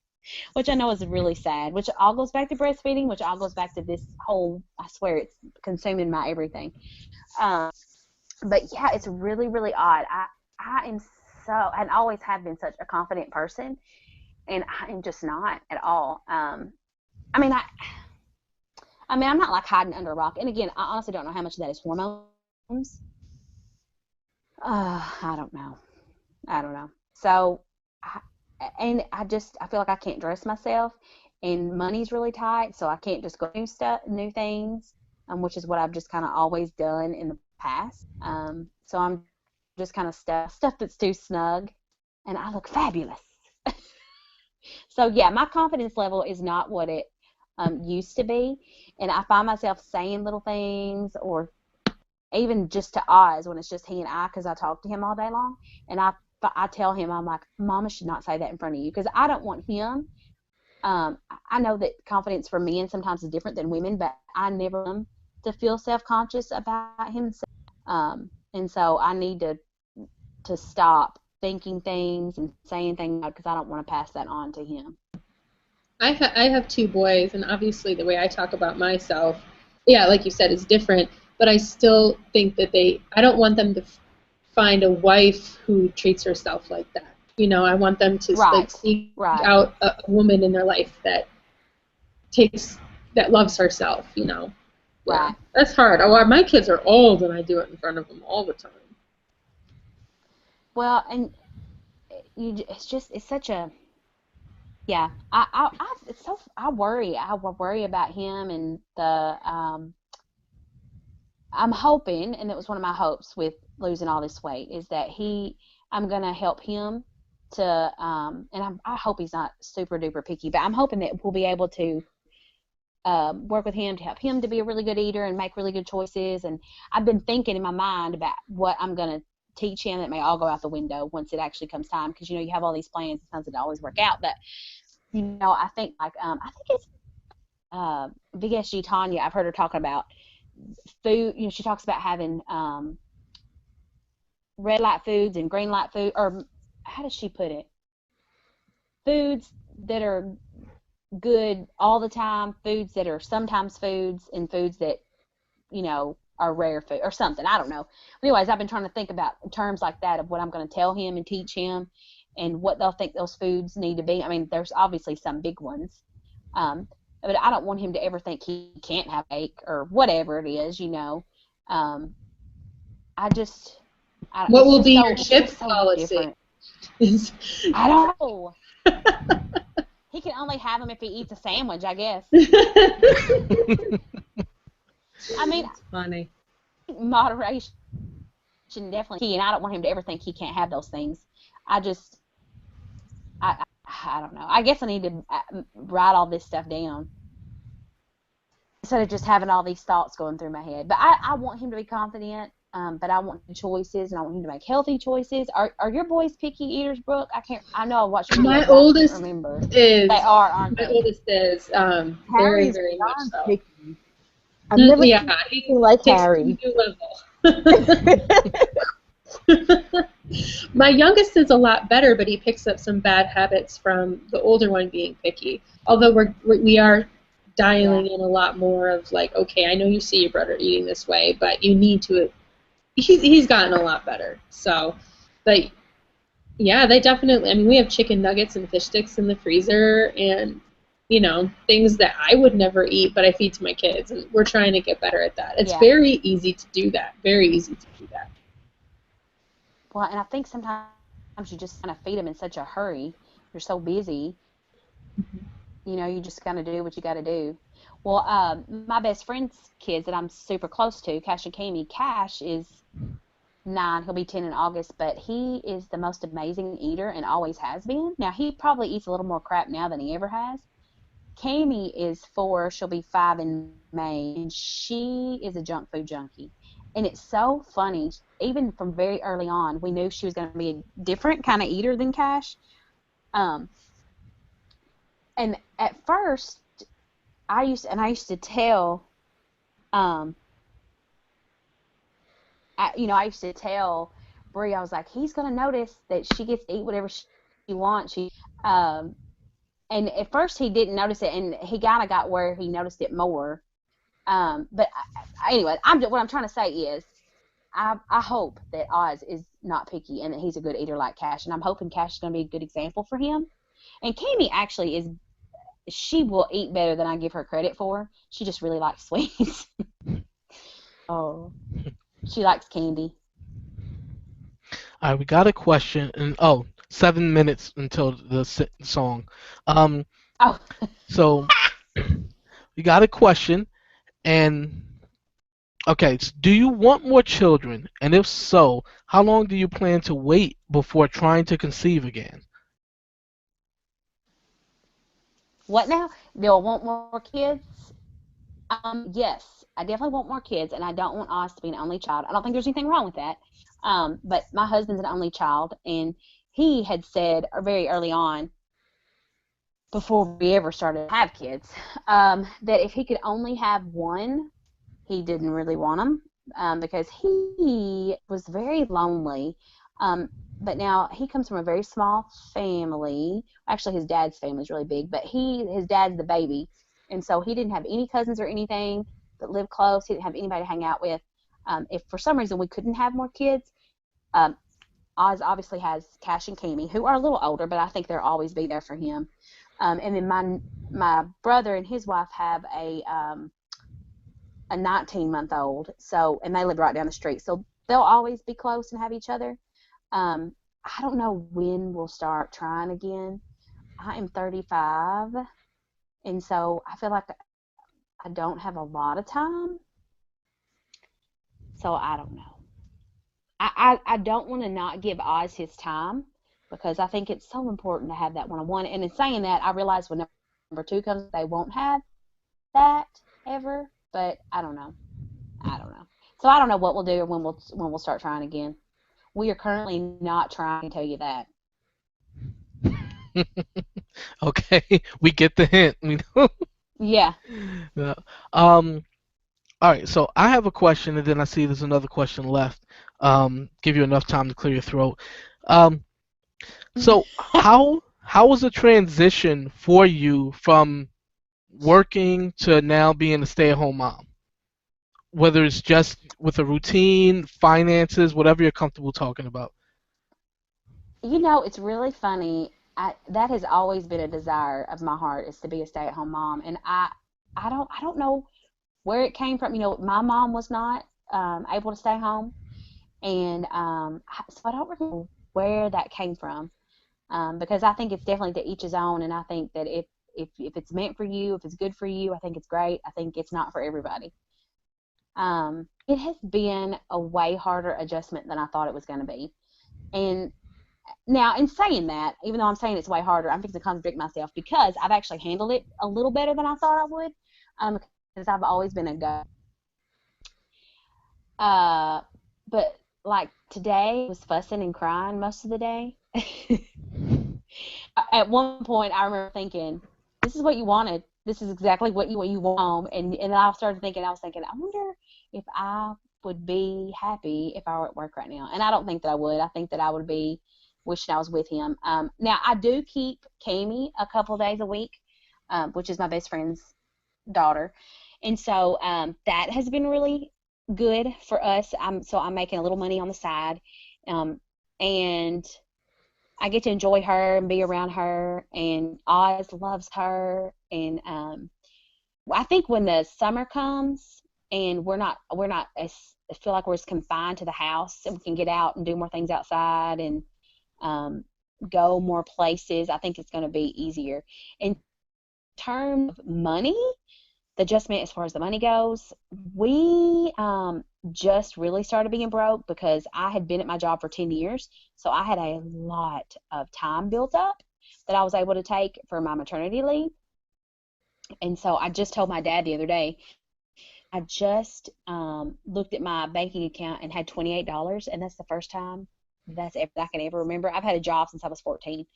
which I know is really sad, which all goes back to breastfeeding, which all goes back to this whole, I swear it's consuming my everything. But yeah, it's really, really odd. I am so, and always have been such a confident person, and I am just not at all. I mean, I'm not like hiding under a rock. And again, I honestly don't know how much of that is hormones. I don't know. So, I feel like I can't dress myself, and money's really tight, so I can't just go new things, which is what I've just kind of always done in the past. So I'm just kind of stuff that's too snug, and I look fabulous. So yeah, my confidence level is not what it used to be, and I find myself saying little things, or even just to Oz when it's just he and I, because I talk to him all day long, and I tell him, I'm like, Mama should not say that in front of you, because I don't want him. I know that confidence for men sometimes is different than women, but I never want him to feel self-conscious about himself. And so I need to stop thinking things and saying things because I don't want to pass that on to him.
I have two boys, and obviously the way I talk about myself, yeah, like you said, is different. But I still think that I don't want them to find a wife who treats herself like that. I want them to like seek out a woman in their life that loves herself. Yeah.
Right.
That's hard. Oh, my kids are old, and I do it in front of them all the time.
Well, and it's such a, yeah. I worry. I worry about him, and I'm hoping, and it was one of my hopes with losing all this weight, is that I'm gonna help him to, and I hope he's not super duper picky, but I'm hoping that we'll be able to work with him to help him to be a really good eater and make really good choices. And I've been thinking in my mind about what I'm gonna teach him that may all go out the window once it actually comes time, because you have all these plans, sometimes it always work out, but I think I think it's VSG Tanya, I've heard her talking about food. She talks about having red light foods and green light food, or how does she put it? Foods that are good all the time, foods that are sometimes foods, and foods that, are rare food or something. I don't know. Anyways, I've been trying to think about terms like that of what I'm going to tell him and teach him and what they'll think those foods need to be. I mean, there's obviously some big ones. But I don't want him to ever think he can't have cake or whatever it is,
What will
it's
be
just
your
it's
chip
just so
policy?
different. I don't know. He can only have them if he eats a sandwich, I guess. I mean,
It's funny.
moderation definitely key, and I don't want him to ever think he can't have those things. I don't know. I guess I need to write all this stuff down instead of just having all these thoughts going through my head. But I want him to be confident, but I want choices, and I want him to make healthy choices. Are your boys picky eaters, Brooke? I know I watched videos,
My
but I
oldest
can't remember.
is.
They are, aren't
My
they?
oldest is very,
Harry's
very much
beyond
so.
picky. I've never
Yeah,
seen
he
anything like
takes
Harry.
it to a new level. My youngest is a lot better, but he picks up some bad habits from the older one being picky. Although we are dialing in a lot more of like, okay, I know you see your brother eating this way, but you need to. He's gotten a lot better. So, but yeah, they definitely. I mean, we have chicken nuggets and fish sticks in the freezer, and things that I would never eat, but I feed to my kids, and we're trying to get better at that. It's very easy to do that. Very easy to do that.
Well, and I think sometimes you just kind of feed them in such a hurry. You're so busy. You just kind of do what you got to do. Well, my best friend's kids that I'm super close to, Cash and Kami. Cash is 9. He'll be 10 in August, but he is the most amazing eater and always has been. Now, he probably eats a little more crap now than he ever has. Kami is 4. She'll be 5 in May, and she is a junk food junkie. And it's so funny. Even from very early on, we knew she was going to be a different kind of eater than Cash. And at first, I used to tell, I used to tell Bree, I was like, he's going to notice that she gets to eat whatever she wants. And at first he didn't notice it, and he kind of got where he noticed it more. But anyway, what I'm trying to say is, I hope that Oz is not picky and that he's a good eater like Cash, and I'm hoping Cash is going to be a good example for him. And Kami actually is. She will eat better than I give her credit for. She just really likes sweets.
Oh.
She likes candy.
All right, we got a question, and 7 minutes until the song. So we got a question, and okay, do you want more children? And if so, how long do you plan to wait before trying to conceive again?
What now? They'll want more kids? Yes, I definitely want more kids, and I don't want Oz to be an only child. I don't think there's anything wrong with that. But my husband's an only child, and he had said very early on, before we ever started to have kids, that if he could only have one, he didn't really want them, because he was very lonely. But now he comes from a very small family. Actually, his dad's family is really big, but his dad's the baby, and so he didn't have any cousins or anything that lived close. He didn't have anybody to hang out with. If for some reason we couldn't have more kids, Oz obviously has Cash and Kami, who are a little older, but I think they'll always be there for him. And then my brother and his wife have a 19-month-old, and they live right down the street, so they'll always be close and have each other. I don't know when we'll start trying again. I am 35, and so I feel like I don't have a lot of time. So I don't know. I don't want to not give Oz his time, because I think it's so important to have that one-on-one. And in saying that, I realize when number 2 comes, they won't have that ever. But I don't know. So I don't know what we'll do or when we'll start trying again. We are currently not trying to tell you that.
Okay, we get the hint. We know.
Yeah.
Yeah. Um, all right, so I have a question, and then I see there's another question left. Give you enough time to clear your throat. Um, so how was the transition for you from working to now being a stay-at-home mom? Whether it's just with a routine, finances, whatever you're comfortable talking about.
You know, it's really funny. That has always been a desire of my heart is to be a stay-at-home mom, and I don't know where it came from. You know, my mom was not able to stay home, and so I don't really know where that came from. Because I think it's definitely to each his own, and I think that if it's meant for you, if it's good for you, I think it's great. I think it's not for everybody. It has been a way harder adjustment than I thought it was going to be. And now, in saying that, even though I'm saying it's way harder, I'm fixing to contradict myself because I've actually handled it a little better than I thought I would. Because I've always been a go. Uh, but like today, I was fussing and crying most of the day. At one point, I remember thinking, "This is what you wanted. This is exactly what you want home." And I started thinking, I wonder if I would be happy if I were at work right now. And I don't think that I would. I think that I would be wishing I was with him. Now I do keep Cami a couple of days a week, which is my best friend's daughter, and so that has been really good for us. I'm making a little money on the side, and I get to enjoy her and be around her, and Oz loves her. And I think when the summer comes and we're not as I feel like we're as confined to the house, and we can get out and do more things outside and um, go more places. I think it's going to be easier. In terms of money, the adjustment as far as the money goes, we just really started being broke because I had been at my job for 10 years. So I had a lot of time built up that I was able to take for my maternity leave. And so I just told my dad the other day, I just looked at my banking account and had $28, and that's the first time I can ever remember. I've had a job since I was 14.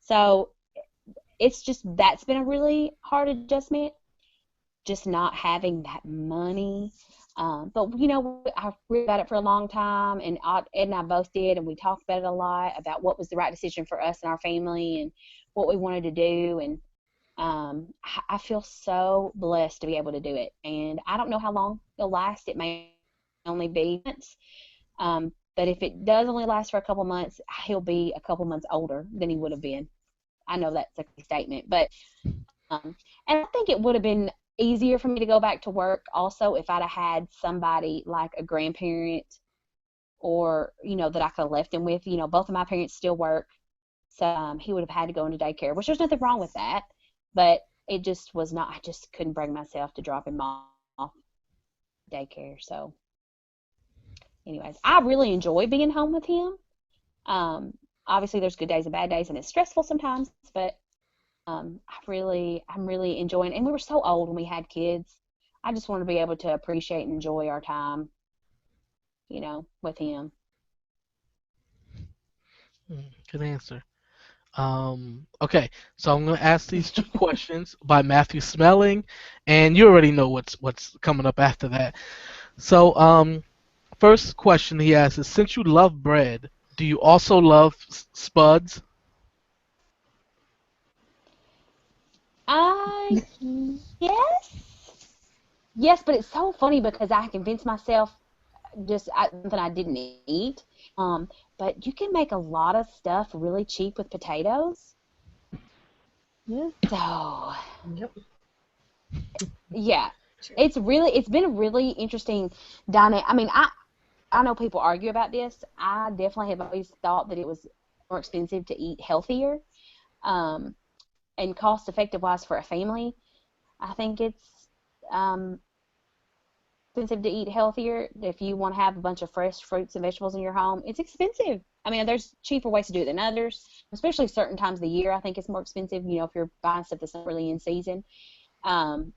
So it's just that's been a really hard adjustment, just not having that money. But you know, I read about it for a long time, and Ed and I both did, and we talked about it a lot about what was the right decision for us and our family, and what we wanted to do. And I feel so blessed to be able to do it. And I don't know how long it'll last. It may only be months. But if it does only last for a couple months, he'll be a couple months older than he would have been. I know that's a statement, but um, and I think it would have been easier for me to go back to work also if I'd have had somebody like a grandparent or, you know, that I could have left him with. You know, both of my parents still work, so he would have had to go into daycare, which there's nothing wrong with that, but it just was not, I just couldn't bring myself to drop him off daycare. So, anyways, I really enjoy being home with him. Um, Obviously, there's good days and bad days, and it's stressful sometimes, but I'm really enjoying. And we were so old when we had kids. I just want to be able to appreciate and enjoy our time, you know, with him.
Good answer. Okay, so I'm gonna ask these two questions by Matthew Smelling, and you already know what's coming up after that. So, first question he asks is, since you love bread, do you also love spuds?
Yes, yes, but it's so funny because I convinced myself something I didn't eat. Um, but you can make a lot of stuff really cheap with potatoes.
Yeah.
So
Yep.
yeah, it's been a really interesting dynamic. I mean, I know people argue about this. I definitely have always thought that it was more expensive to eat healthier, um, and cost effective wise for a family. I think it's um, expensive to eat healthier. If you want to have a bunch of fresh fruits and vegetables in your home, it's expensive. I mean, there's cheaper ways to do it than others, especially certain times of the year. I think it's more expensive, you know, if you're buying stuff that's not really in season. Um,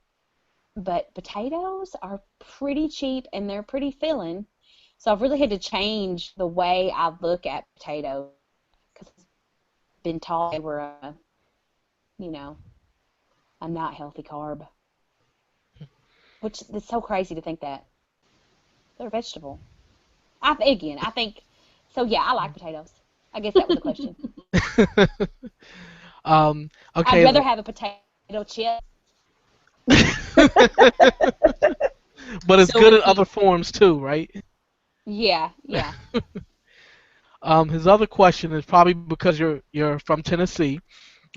but potatoes are pretty cheap and they're pretty filling. So I've really had to change the way I look at potatoes because I've been taught they were you know, a not healthy carb. which is so crazy to think that they're a vegetable. I think so. Yeah, I like potatoes. I guess that was the question.
Okay.
I'd rather have a potato chip.
But it's
So
good in
would
other forms too, right?
Yeah.
His other question is probably because you're from Tennessee.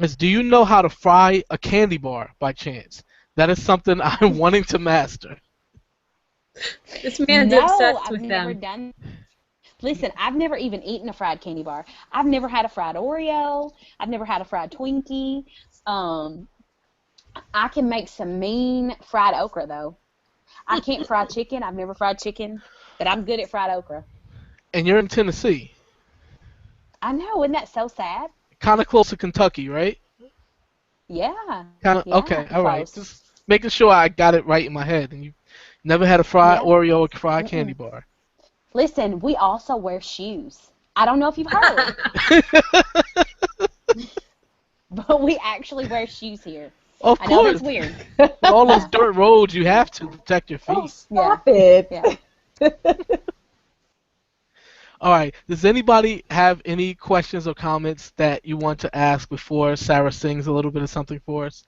Is do you know how to fry a candy bar by chance? That is something I'm wanting to master.
This man's
No,
obsessed
I've
with
never
them.
done. Listen, I've never even eaten a fried candy bar. I've never had a fried Oreo. I've never had a fried Twinkie. Um, I can make some mean fried okra though. I can't fry chicken. I've never fried chicken, but I'm good at fried okra.
And you're in Tennessee,
I know, isn't that so sad?
kind of close to Kentucky, right?
Yeah,
Kind of.
yeah,
Okay. All right.
close.
Just making sure I got it right in my head. And you never had a fried
Yeah.
Oreo or fried candy
Mm-mm.
bar.
Listen, we also wear shoes. I don't know if you've heard, but we actually wear shoes here.
Of
I know
course.
that's weird.
With all those
Yeah.
dirt roads, you have to protect your
Oh,
feet.
stop it.
Yeah.
All right. Does anybody have any questions or comments that you want to ask before Sarah sings a little bit of something for us?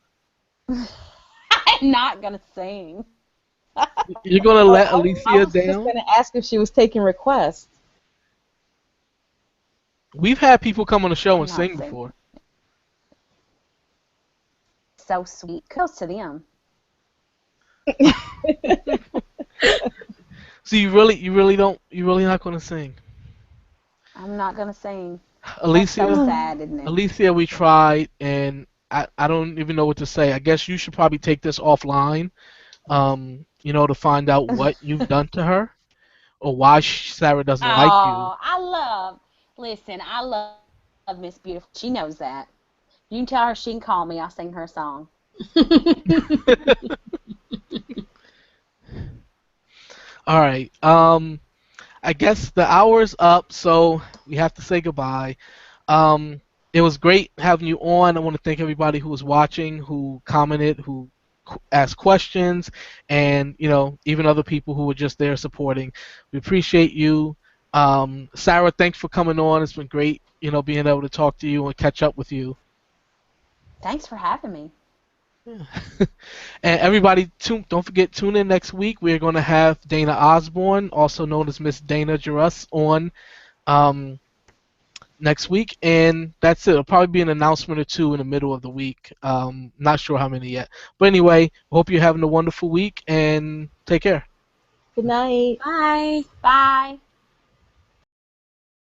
I'm not gonna sing.
You're gonna let
I
Alicia
was just
down?
going to ask if she was taking requests.
We've had people come on the show
I'm
and
not
sing
singing.
before.
So sweet. Kudos to them.
So you're really not gonna sing.
I'm not gonna sing. That's so
Alicia,
sad, isn't it?
Alicia, we tried, and I don't even know what to say. I guess you should probably take this offline, to find out what you've done to her, or why Sarah doesn't like you.
Oh, I love Miss Beautiful. She knows that. You can tell her she can call me. I'll sing her a song.
All right. I guess the hour's up, so we have to say goodbye. It was great having you on. I want to thank everybody who was watching, who commented, who asked questions, and even other people who were just there supporting. We appreciate you. Sarah, thanks for coming on. It's been great, being able to talk to you and catch up with you.
Thanks for having me.
And everybody, don't forget, tune in next week. We're going to have Dana Osborne, also known as Miss Dana Jarus, on next week. And that's it. It'll probably be an announcement or two in the middle of the week. Not sure how many yet. But anyway, hope you're having a wonderful week, and take care.
Good night.
Bye.
Bye.